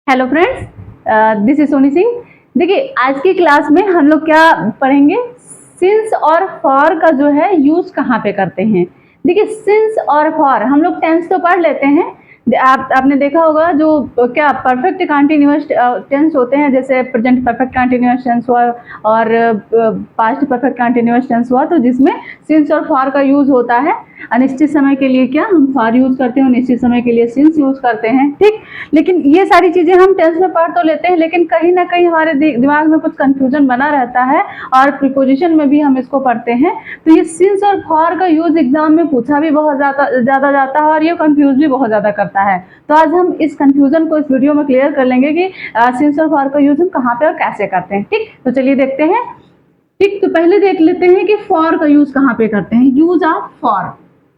Hello friends, this is Soni Singh. देखिए, आज की क्लास में हम लोग क्या पढ़ेंगे, सिंस और फॉर का जो है यूज कहाँ पे करते हैं। देखिए, सिंस और फॉर हम लोग टेंस तो पढ़ लेते हैं। आपने देखा होगा जो क्या परफेक्ट कंटिन्यूअस टेंस होते हैं, जैसे प्रेजेंट परफेक्ट कंटिन्यूअस टेंस हुआ और पास्ट परफेक्ट कंटिन्यूअस टेंस हुआ, तो जिसमें सिंस और फॉर का यूज होता है। अनिश्चित समय के लिए क्या हम फॉर यूज करते हैं, निश्चित समय के लिए सिंस यूज करते हैं, ठीक। लेकिन ये सारी चीजें हम टेंस में पढ़ तो लेते हैं, लेकिन कहीं ना कहीं हमारे दिमाग में कुछ कंफ्यूजन बना रहता है और प्रीपोजिशन में भी हम इसको पढ़ते हैं। तो ये सिंस और फॉर का यूज एग्जाम में पूछा भी बहुत ज्यादा जाता है और ये कंफ्यूज भी बहुत ज्यादा करता है। तो आज हम इस कंफ्यूजन को इस वीडियो में क्लियर कर लेंगे कि सिंस और फॉर का यूज हम कहाँ पे और कैसे करते हैं, ठीक। तो चलिए देखते हैं, ठीक। तो पहले देख लेते हैं कि फॉर का यूज कहाँ पे करते हैं, यूज ऑफ फॉर।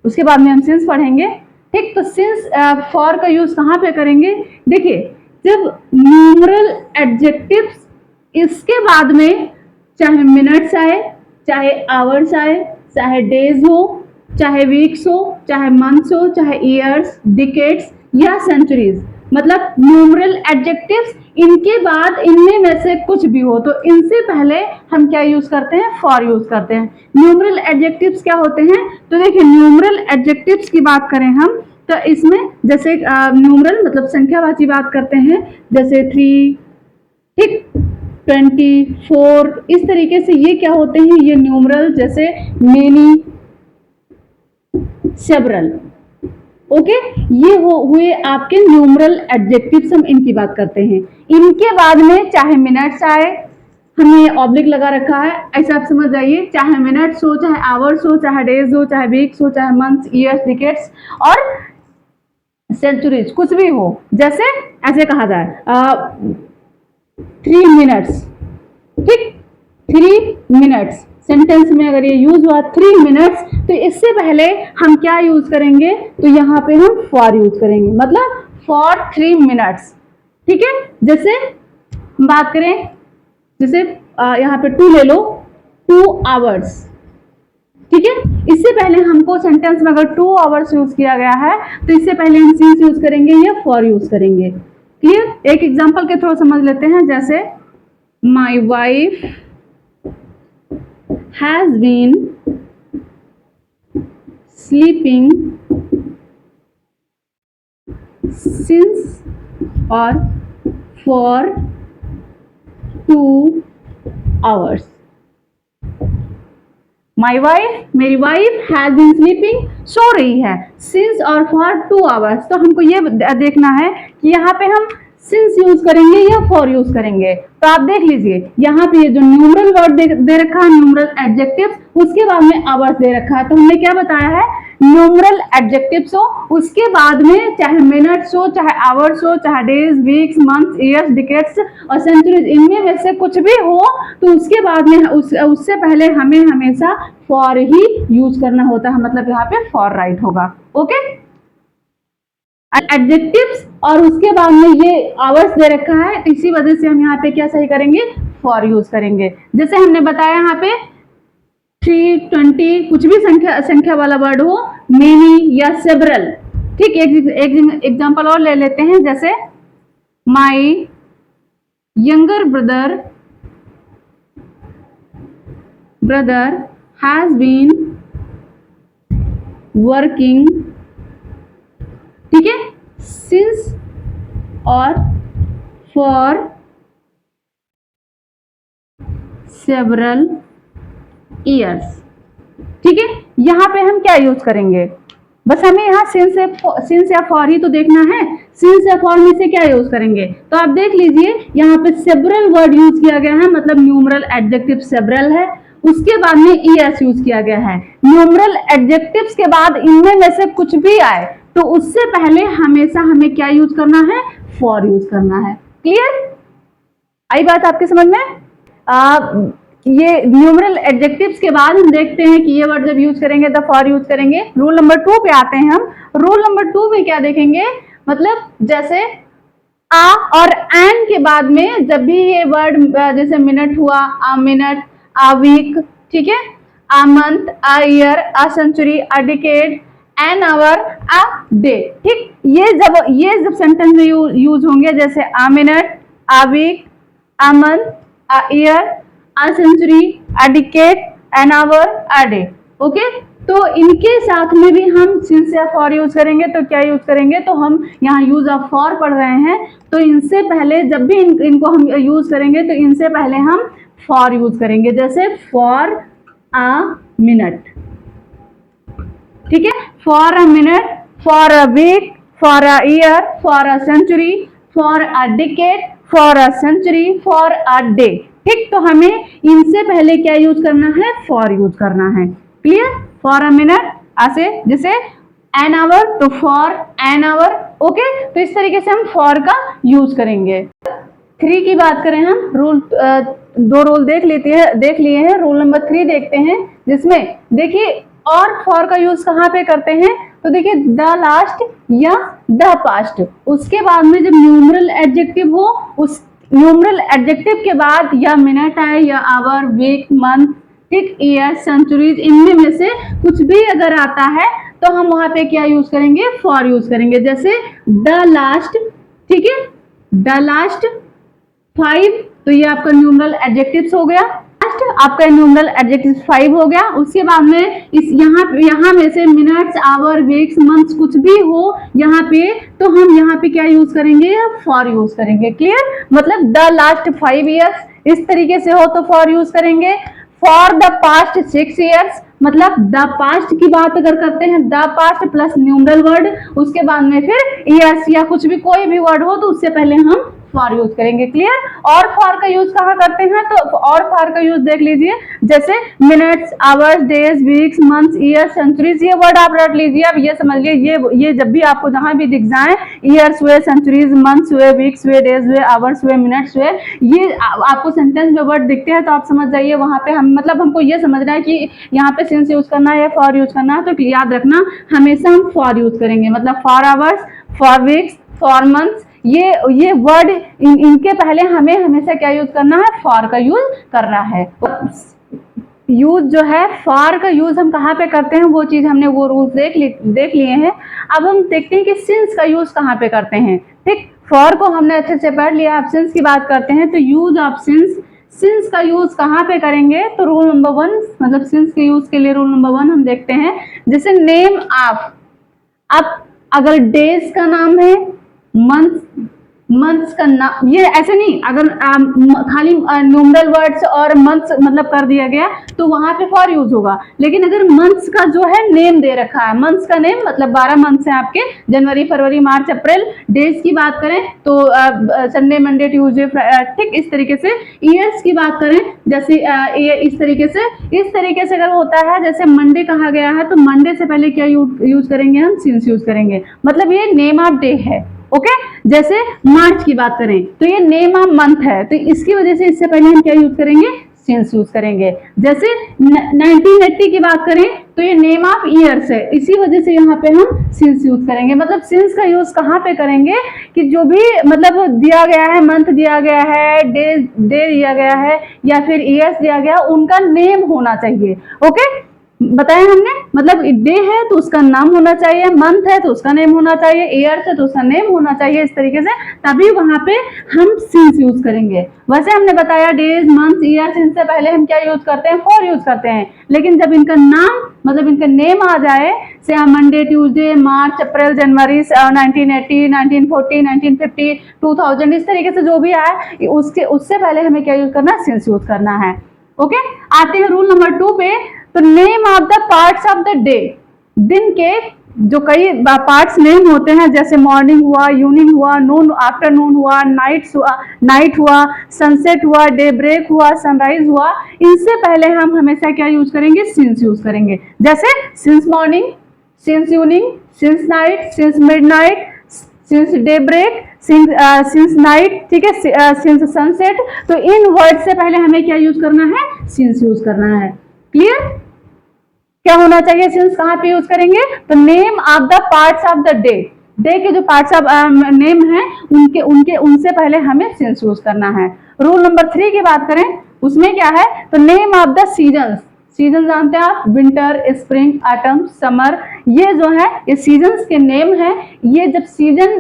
उसके बाद में हम सिंस पढ़ेंगे, ठीक। तो सिंस फॉर का यूज कहाँ पे करेंगे, देखिए, जब न्यूमरल एडजेक्टिव्स इसके बाद में चाहे मिनट्स आए, चाहे आवर्स आए, चाहे डेज हो, चाहे वीक्स हो, चाहे मंथ्स हो, चाहे ईयर्स, डिकेड्स या सेंचुरीज, मतलब न्यूमरल एडजेक्टिव्स इनके बाद इनमें में से कुछ भी हो, तो इनसे पहले हम क्या यूज करते हैं, फॉर यूज करते हैं। न्यूमरल एडजेक्टिव्स क्या होते हैं, तो देखिए, न्यूमरल एडजेक्टिव्स की बात करें हम, तो इसमें जैसे न्यूमरल मतलब संख्यावाची बात करते हैं, जैसे 3, ठीक, 24, इस तरीके से ये क्या होते हैं, ये न्यूमरल, जैसे मेनी, सेवरल, ओके। ये हुए आपके न्यूमरल एडजेक्टिव्स, हम इनकी बात करते हैं। इनके बाद में चाहे मिनट्स आए, हमने ऑब्लिक लगा रखा है, ऐसा आप समझ जाइए, चाहे मिनट्स हो, चाहे आवर्स हो, चाहे डेज हो, चाहे वीक्स हो, चाहे मंथ्स, ईयर्स, डिकेड्स और सेंचुरीज, कुछ भी हो, जैसे ऐसे कहा जाए 3 मिनट्स, ठीक, 3 मिनट्स सेंटेंस में अगर ये यूज हुआ 3 मिनट्स, तो इससे पहले हम क्या यूज करेंगे, तो यहाँ पे हम फॉर यूज करेंगे, मतलब फॉर 3 मिनट्स, ठीक है। जैसे बात करें, जैसे यहाँ पे 2 ले लो, 2 आवर्स, ठीक है। इससे पहले हमको सेंटेंस में अगर 2 आवर्स यूज किया गया है, तो इससे पहले हम सिंस यूज करेंगे या फॉर यूज करेंगे। क्लियर? एक एग्जांपल के थ्रू समझ लेते हैं, जैसे my wife has been sleeping since or for 2 hours. My wife, मेरी वाइफ हैज बीन स्लीपिंग, सो रही है, सिंस और फॉर 2 आवर्स। तो हमको ये देखना है कि यहाँ पे हम सिंस यूज करेंगे या फॉर यूज करेंगे। तो आप देख लीजिए, यहाँ पे ये जो न्यूमरल वर्ड दे रखा है, न्यूमरल एडजेक्टिव्स, उसके बाद में आवर्स दे रखा है। तो हमने क्या बताया है, न्यूमरल एडजेक्टिव्स हो, उसके बाद में चाहे मिनट्स हो, चाहे आवर्स हो, चाहे days, weeks, months, years, decades और सेंचुरीज, इनमें में से कुछ भी हो, तो उसके बाद में उससे पहले हमें हमेशा फॉर ही यूज करना होता है, मतलब यहाँ पे फॉर राइट होगा, ओके। एडजेक्टिव्स और उसके बाद में ये आवर्स दे रखा है, इसी वजह से हम यहाँ पे क्या सही करेंगे, फॉर यूज करेंगे। जैसे हमने बताया यहाँ पे 3, 20, कुछ भी संख्या वाला वर्ड हो, मेनी या सेवरल, ठीक। एक एग्जांपल और ले लेते हैं, जैसे my younger brother has been working, ठीक है, सिंस और फॉर सेवरल ईयर्स, ठीक है। यहाँ पे हम क्या यूज करेंगे, बस हमें यहाँ सिंस या फॉर ही तो देखना है, सिंस या फॉर में से क्या यूज करेंगे। तो आप देख लीजिए, यहाँ पे सेवरल वर्ड यूज किया गया है, मतलब न्यूमरल एडजेक्टिव सेवरल है, उसके बाद में ईयर्स यूज किया गया है। न्यूमरल एडजेक्टिव्स के बाद इनमें में से कुछ भी आए, तो उससे पहले हमेशा हमें क्या यूज करना है, फॉर यूज करना है। क्लियर? आई बात आपके समझ में? ये न्यूमरल एडजेक्टिव्स के बाद हम देखते हैं कि ये वर्ड जब यूज करेंगे तो फॉर यूज करेंगे। रूल नंबर 2 पे आते हैं हम। रूल नंबर 2 में क्या देखेंगे, मतलब जैसे आ और एन के बाद में जब भी ये वर्ड, जैसे मिनट हुआ, आ मिनट, आ वीक, ठीक है, a month, a year, a century, a decade, an hour, a day. ठीक, ये जब सेंटेंस में यूज होंगे, जैसे a minute, a week, a month, a year, a century, a decade, an hour, a day. Okay, तो इनके साथ में भी हम सिंस या फॉर यूज करेंगे। तो क्या यूज करेंगे, तो हम यहाँ यूज ऑफ फॉर पढ़ रहे हैं, तो इनसे पहले जब भी इनको हम यूज करेंगे तो इनसे पहले हम फॉर यूज करेंगे। जैसे फॉर अ मिनट, ठीक है, for a minute, for a week, for a year, for a century, for a decade, for a century, for a day. ठीक, तो हमें इनसे पहले क्या यूज करना है, फॉर यूज करना है। क्लियर, फॉर अ मिनट ऐसे, जैसे एन आवर, तो फॉर एन आवर। ओके, तो इस तरीके से हम फॉर का यूज करेंगे। 3 की बात करें हम, रूल 2 रूल देख लिए हैं। रूल नंबर 3 देखते हैं, जिसमें देखिए और फॉर का यूज कहाँ पे करते हैं, तो देखिए द लास्ट या द पास्ट, उसके बाद में जब न्यूमरल एडजेक्टिव हो, उस न्यूमरल एडजेक्टिव के बाद या मिनट आए या आवर, वीक, मंथ, ठीक, ईयर, सेंचुरीज, इनमें में से कुछ भी अगर आता है तो हम वहां पे क्या यूज करेंगे, फॉर यूज करेंगे। जैसे द लास्ट, ठीक है, द लास्ट 5, तो ये आपका न्यूमरल एडजेक्टिव्स हो गया। लास्ट आपका न्यूमरल एडजेक्टिव 5 हो गया। उसके बाद में इस यहाँ में से मिनट्स, आवर, वीक्स, मंथ्स कुछ भी हो यहाँ पे, तो हम यहाँ पे क्या यूज करेंगे, फॉर यूज करेंगे। क्लियर, मतलब द लास्ट 5 ईयर्स इस तरीके से हो तो फॉर यूज करेंगे। फॉर द पास्ट 6 ईयर्स, मतलब द पास्ट की बात अगर करते हैं, the past plus numeral word, उसके बाद में फिर ईयर्स या कुछ भी कोई भी वर्ड हो तो उससे पहले हम फॉर यूज करेंगे। क्लियर, और फॉर का यूज कहाँ करते हैं, तो और फॉर का यूज देख लीजिए, जैसे minutes, hours, days, weeks, months, year, centuries, ये वर्ड आप रट लीजिए। अब ये समझ लीजिए, ये जब भी आपको जहां भी दिख जाए, ईयर्स हुए, सेंचुरीज, मंथ्स हुए, वीक्स हुए, डेज हुए, आवर्स हुए, मिनट्स हुए, ये आपको सेंटेंस में वर्ड दिखते हैं तो आप समझ जाइए वहां पे हम, मतलब हमको ये समझना है कि यहाँ पे सिंस यूज करना है या फॉर यूज करना है। तो याद रखना हमेशा हम फॉर यूज करेंगे, मतलब for hours, for weeks, for months, ये वर्ड इनके पहले हमें हमेशा क्या यूज करना है, फॉर का यूज करना है। यूज जो है फॉर का यूज हम कहाँ पे करते हैं, वो चीज हमने वो रूल्स देख लिए हैं। अब हम देखते हैं कि सिंस का यूज कहाँ पे करते हैं। ठीक, फॉर को हमने अच्छे से पढ़ लिया, अब सिंस की बात करते हैं। तो यूज ऑफ सिंस का यूज कहाँ पे करेंगे, तो रूल नंबर 1, मतलब सिंस के यूज के लिए रूल नंबर 1 हम देखते हैं। जैसे नेम ऑफ, अब अगर डेज का नाम है, मंथ्स का नाम, ये ऐसे नहीं, अगर खाली न्यूमरल वर्ड्स और मंथ्स मतलब कर दिया गया तो वहां पे फॉर यूज होगा। लेकिन अगर मंथ्स का जो है नेम दे रखा है, मंथ्स का नेम मतलब 12 मंथ्स हैं आपके, जनवरी, फरवरी, मार्च, अप्रैल। डेज की बात करें तो संडे, मंडे, ट्यूसडे, ठीक, इस तरीके से। ईयर्स की बात करें, जैसे इस तरीके से अगर होता है, जैसे मंडे कहा गया है तो मंडे से पहले क्या यूज करेंगे, हम सिंस यूज करेंगे, मतलब ये नेम ऑफ डे है। ओके, जैसे मार्च की बात करें तो ये नेम ऑफ मंथ है, तो इसकी वजह से इससे पहले हम क्या यूज करेंगे, सिंस यूज करेंगे। जैसे 1980 की बात करें तो ये नेम ऑफ ईयर्स है, इसी वजह से यहाँ पे हम सिंस यूज करेंगे। मतलब सिंस का यूज कहाँ पे करेंगे, कि जो भी मतलब दिया गया है, मंथ दिया गया है, डे दिया गया है या फिर ईयर्स दिया गया, उनका नेम होना चाहिए। ओके, बताया हमने, मतलब डे है तो उसका नाम होना चाहिए, मंथ है तो उसका नेम होना चाहिए, ईयर है तो उसका नेम होना चाहिए, इस तरीके से, तभी वहां पे हम सिंस यूज करेंगे। वैसे हमने बताया डेज, मंथ, ईयर्स, इनसे पहले हम क्या यूज करते हैं, फॉर यूज करते हैं। लेकिन जब इनका नाम मतलब इनका नेम आ जाए, से मंडे, ट्यूसडे, मार्च, अप्रैल, जनवरी, 1980, 1940, 1950, 2000, इस तरीके से जो भी आए, उससे पहले हमें क्या यूज करना है, सिंस यूज करना है। ओके, आते हैं रूल नंबर 2 पे। तो name of the parts of the day, दिन के जो कई पार्ट्स नेम होते हैं, जैसे मॉर्निंग हुआ, इवनिंग हुआ, नून, आफ्टरनून हुआ, नाइट हुआ, सनसेट हुआ, डे ब्रेक हुआ, सनराइज हुआ, इनसे पहले हम हमेशा क्या यूज करेंगे, सिंस यूज करेंगे। जैसे since morning, since evening, since night, since midnight, since day break, since night, ठीक है, सिंस सनसेट। तो इन वर्ड से पहले हमें क्या यूज करना है, सिंस यूज करना है। क्लियर, क्या होना चाहिए, सिंस कहाँ पे यूज करेंगे, तो name of the parts of the day के जो पार्ट्स ऑफ नेम है उनसे पहले हमें सिंस यूज करना है। रूल नंबर 3 की बात करें, उसमें क्या है, तो name of the seasons, season जानते हैं आप, विंटर, स्प्रिंग, ऑटम, समर, ये जो है ये सीजन्स के नेम है। ये जब सीजन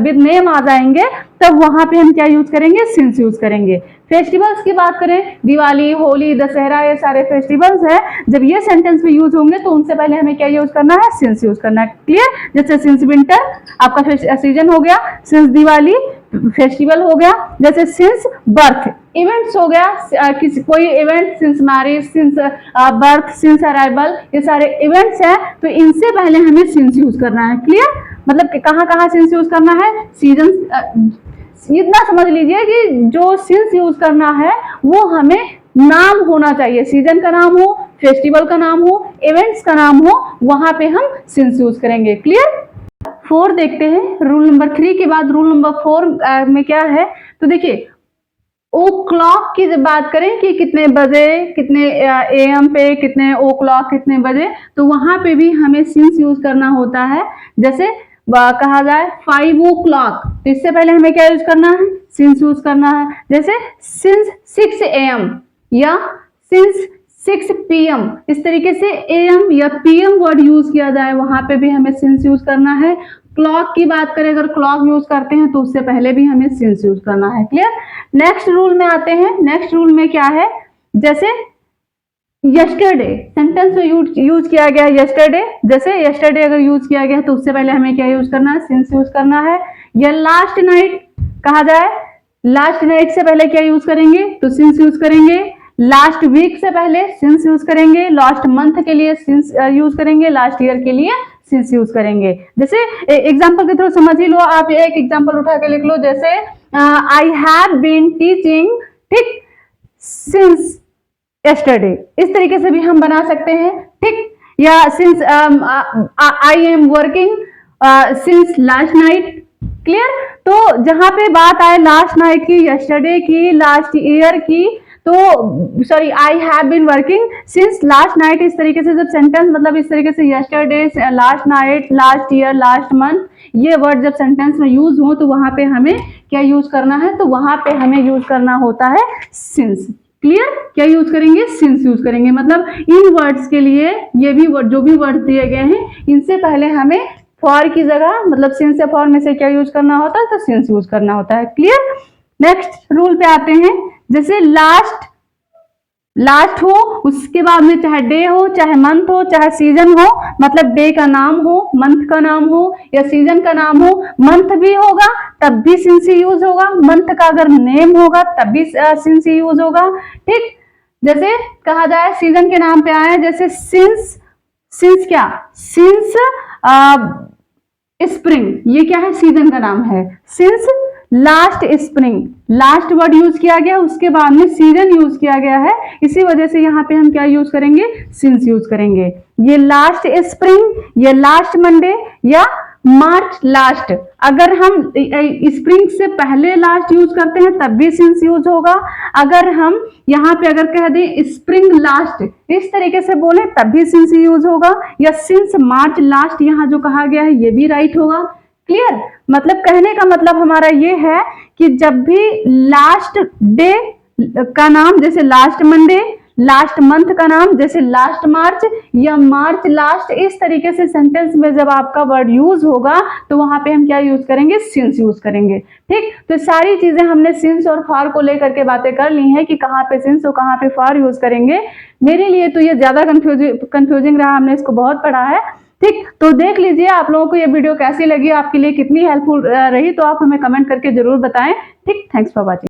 विद नेम आ जाएंगे तब वहां पे हम क्या यूज करेंगे, सिंस यूज करेंगे। फेस्टिवल्स की बात करें, दिवाली, होली, दशहरा, ये सारे फेस्टिवल्स है, जब ये सेंटेंस में यूज होंगे तो उनसे पहले हमें क्या यूज करना है, सिंस यूज करना है। क्लियर? जैसे सिंस विंटर आपका सीजन हो गया, सिंस दिवाली फेस्टिवल हो गया, जैसे सिंस बर्थ इवेंट्स हो गया, किसी कोई event, since marriage, since birth, since arrival, ये सारे इवेंट्स हैं, तो इनसे पहले हमें सिंस यूज करना है। क्लियर? मतलब कहाँ कहाँ सिंस यूज करना है, सीजन, इतना समझ लीजिए कि जो सिंस यूज करना है वो हमें नाम होना चाहिए, सीजन का नाम हो, फेस्टिवल का नाम हो, इवेंट्स का नाम हो, वहां पे हम सिंस यूज करेंगे। क्लियर? 4 देखते हैं। रूल नंबर 3 के बाद रूल नंबर 4 में क्या है, तो देखिए ओ क्लॉक की जब बात करें कि कितने बजे, कितने एएम पे, कितने ओ क्लॉक, कितने बजे, तो वहां पे भी हमें सिंस यूज करना होता है। जैसे कहा जाए 5 o'clock, तो इससे पहले हमें क्या यूज करना है, सिंस यूज करना है। जैसे सिंस 6 AM या सिंस 6 PM, इस तरीके से AM या PM वर्ड यूज किया जाए वहां पे भी हमें सिंस यूज करना है। क्लॉक की बात करें, अगर क्लॉक यूज करते हैं तो उससे पहले भी हमें सिंस यूज करना है। क्लियर? नेक्स्ट रूल में आते हैं। नेक्स्ट रूल में क्या है, जैसे यस्टरडे सेंटेंस में यूज किया गया है यस्टरडे, जैसे यस्टरडे अगर यूज किया गया तो उससे पहले हमें क्या यूज करना है, सिंस यूज करना है। या लास्ट नाइट कहा जाए, लास्ट नाइट से पहले क्या यूज करेंगे, तो सिंस यूज करेंगे। लास्ट वीक से पहले सिंस यूज करेंगे। लास्ट मंथ के लिए सिंस यूज करेंगे। लास्ट ईयर के लिए सिंस यूज करेंगे। जैसे एग्जांपल के थ्रू समझ ही लो, आप एक एग्जांपल उठा के लिख लो, जैसे आई हैव बीन टीचिंग, ठीक, सिंस यस्टरडे, इस तरीके से भी हम बना सकते हैं। ठीक? या since I am working since last night. Clear? तो जहां पे बात आए लास्ट नाइट की, यस्टरडे की, लास्ट ईयर की, तो sorry I have been working since last night, इस तरीके से जब सेंटेंस मतलब इस तरीके से yesterday, last night, last year, last month, ये वर्ड जब सेंटेंस में यूज हो तो वहां पे हमें क्या यूज करना है, तो वहां पे हमें यूज करना होता है सिंस। क्लियर? क्या यूज करेंगे, सिंस यूज करेंगे। मतलब इन वर्ड्स के लिए ये भी वर्ड, जो भी वर्ड दिए गए हैं, इनसे पहले हमें फॉर की जगह मतलब सिंस या फॉर में से क्या यूज करना होता है, तो सिंस यूज करना होता है। क्लियर? नेक्स्ट रूल पे आते हैं। जैसे लास्ट हो, उसके बाद में चाहे डे हो, चाहे मंथ हो, चाहे सीजन हो, मतलब डे का नाम हो, मंथ का नाम हो, या सीजन का नाम हो, मंथ भी होगा तब भी सिंस यूज होगा। मंथ का अगर नेम होगा तब भी सिंस यूज होगा। ठीक? जैसे कहा जाए सीजन के नाम पे आए, जैसे सिंस क्या, सिंस स्प्रिंग, ये क्या है, सीजन का नाम है। Since last spring, last word use किया गया, उसके बाद में सीजन यूज किया गया है, इसी वजह से यहाँ पे हम क्या यूज करेंगे, सिंस यूज करेंगे। ये लास्ट स्प्रिंग, ये लास्ट मंडे, या मार्च लास्ट, अगर हम स्प्रिंग से पहले लास्ट यूज करते हैं तब भी सिंस यूज होगा। अगर हम यहाँ पे अगर कह दें स्प्रिंग लास्ट, इस तरीके से बोले तब भी सिंस यूज होगा। या सिंस मार्च लास्ट यहाँ जो कहा गया है ये भी राइट होगा। क्लियर? मतलब कहने का मतलब हमारा ये है कि जब भी लास्ट डे का नाम जैसे लास्ट मंडे, लास्ट मंथ का नाम जैसे लास्ट मार्च, या मार्च लास्ट, इस तरीके से सेंटेंस में जब आपका वर्ड यूज होगा तो वहां पे हम क्या यूज करेंगे, सिंस यूज करेंगे। ठीक? तो सारी चीजें हमने सिंस और फॉर को लेकर के बातें कर ली हैं कि कहाँ पे सिंस और कहाँ पे फॉर यूज करेंगे। मेरे लिए तो ये ज्यादा कंफ्यूजिंग रहा, हमने इसको बहुत पढ़ा है। ठीक? तो देख लीजिए आप लोगों को ये वीडियो कैसी लगी, आपके लिए कितनी हेल्पफुल रही, तो आप हमें कमेंट करके जरूर बताएं। ठीक? Thanks for watching.